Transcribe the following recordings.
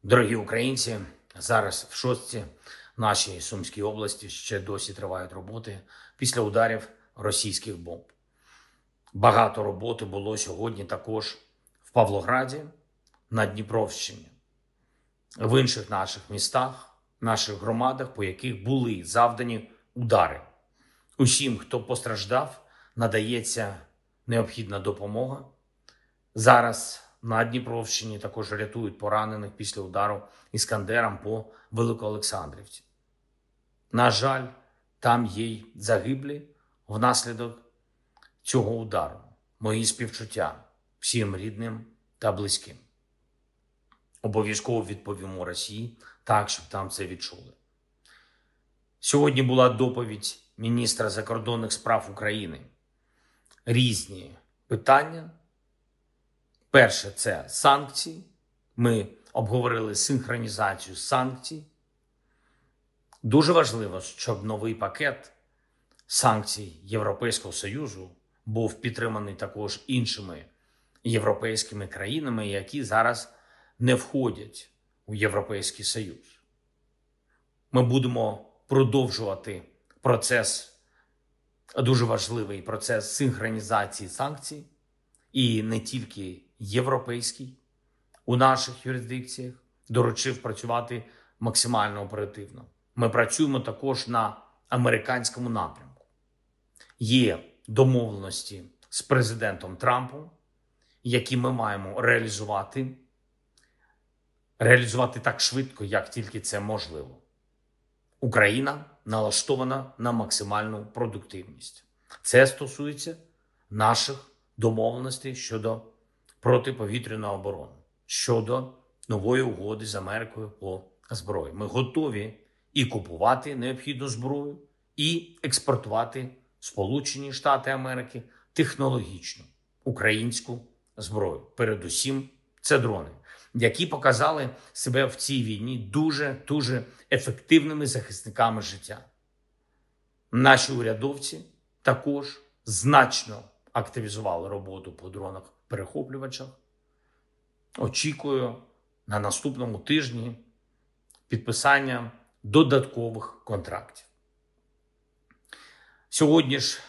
Дорогі українці, зараз в Шостці, нашій Сумській області, ще досі тривають роботи після ударів російських бомб. Багато роботи було сьогодні також в Павлограді, на Дніпровщині, в інших наших містах, наших громадах, по яких були завдані удари. Усім, хто постраждав, надається необхідна допомога. Зараз на Дніпровщині також рятують поранених після удару іскандером по Великоолександрівці. На жаль, там є й загиблі внаслідок цього удару. Мої співчуття всім рідним та близьким. Обов'язково відповімо Росії так, щоб там це відчули. Сьогодні була доповідь міністра закордонних справ України. Різні питання. Перше – це санкції. Ми обговорили синхронізацію санкцій. Дуже важливо, щоб новий пакет санкцій Європейського Союзу був підтриманий також іншими європейськими країнами, які зараз не входять у Європейський Союз. Ми будемо продовжувати процес, дуже важливий процес синхронізації санкцій, і не тільки європейський, у наших юрисдикціях, доручив працювати максимально оперативно. Ми працюємо також на американському напрямку. Є домовленості з президентом Трампом, які ми маємо реалізувати так швидко, як тільки це можливо. Україна налаштована на максимальну продуктивність. Це стосується наших домовленостей щодо протиповітряної оборони, щодо нової угоди з Америкою по зброї. Ми готові і купувати необхідну зброю, і експортувати в Сполучені Штати Америки технологічну українську зброю. Передусім, це дрони, які показали себе в цій війні дуже ефективними захисниками життя. Наші урядовці також значно активізували роботу по дронах-перехоплювачах. Очікую на наступному тижні підписання додаткових контрактів. Сьогодні ж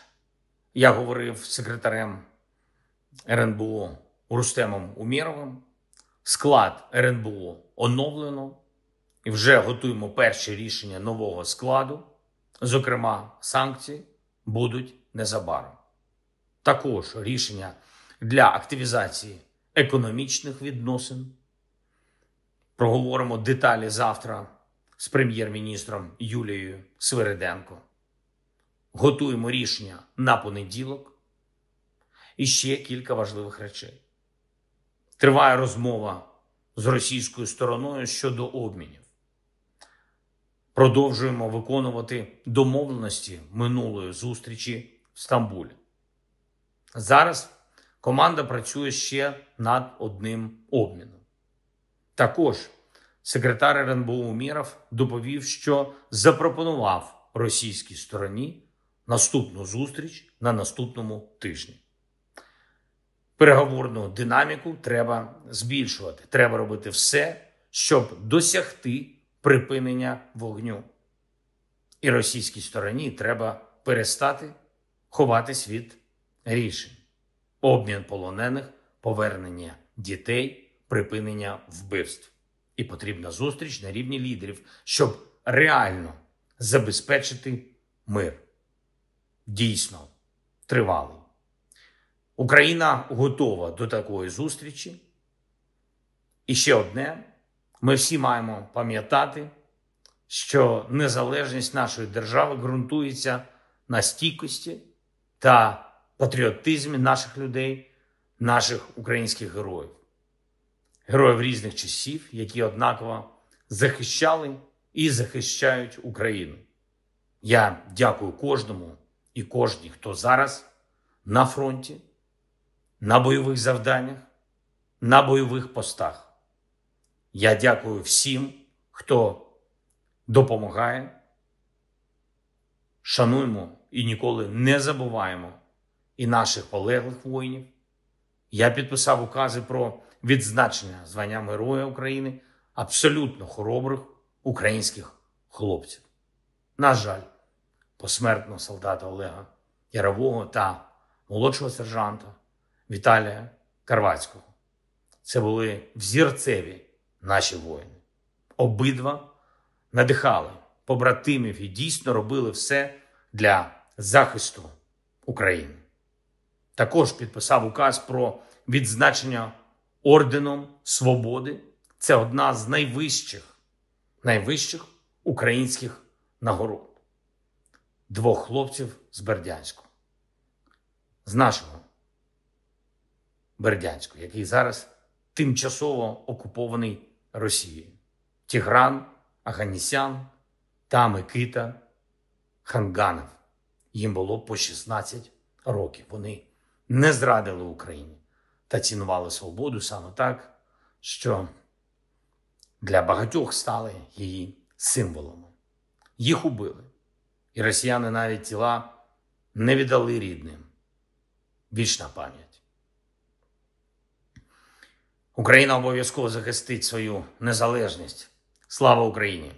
я говорив з секретарем РНБО Рустемом Умєровим. Склад РНБО оновлено і вже готуємо перші рішення нового складу. Зокрема, санкції будуть незабаром. Також рішення для активізації економічних відносин. Проговоримо деталі завтра з прем'єр-міністром Юлією Свириденко. Готуємо рішення на понеділок. І ще кілька важливих речей. Триває розмова з російською стороною щодо обмінів. Продовжуємо виконувати домовленості минулої зустрічі в Стамбулі. Зараз команда працює ще над одним обміном. Також секретар РНБО Умєров доповів, що запропонував російській стороні наступну зустріч на наступному тижні. Переговорну динаміку треба збільшувати. Треба робити все, щоб досягти припинення вогню. І російській стороні треба перестати ховатись від рішень. Обмін полонених, повернення дітей, припинення вбивств. І потрібна зустріч на рівні лідерів, щоб реально забезпечити мир. Дійсно, тривалий. Україна готова до такої зустрічі. І ще одне. Ми всі маємо пам'ятати, що незалежність нашої держави ґрунтується на стійкості та патріотизмі наших людей, наших українських героїв. Героїв різних часів, які однаково захищали і захищають Україну. Я дякую кожному і кожній, хто зараз на фронті, на бойових завданнях, на бойових постах. Я дякую всім, хто допомагає. Шануємо і ніколи не забуваємо і наших полеглих воїнів. Я підписав укази про відзначення званням Героя України абсолютно хоробрих українських хлопців. На жаль, посмертно солдата Олега Ярового та молодшого сержанта Віталія Карвацького. Це були взірцеві наші воїни. Обидва надихали побратимів і дійсно робили все для захисту України. Також підписав указ про відзначення Орденом Свободи. Це одна з найвищих українських нагород. Двох хлопців з Бердянську. З нашого Бердянську, який зараз тимчасово окупований Росією. Тігран Аганісян та Микита Ханганов. Їм було по 16 років. Вони не зрадили Україні та цінували свободу саме так, що для багатьох стали її символами. Їх убили. І росіяни навіть тіла не віддали рідним. Вічна пам'ять. Україна обов'язково захистить свою незалежність. Слава Україні!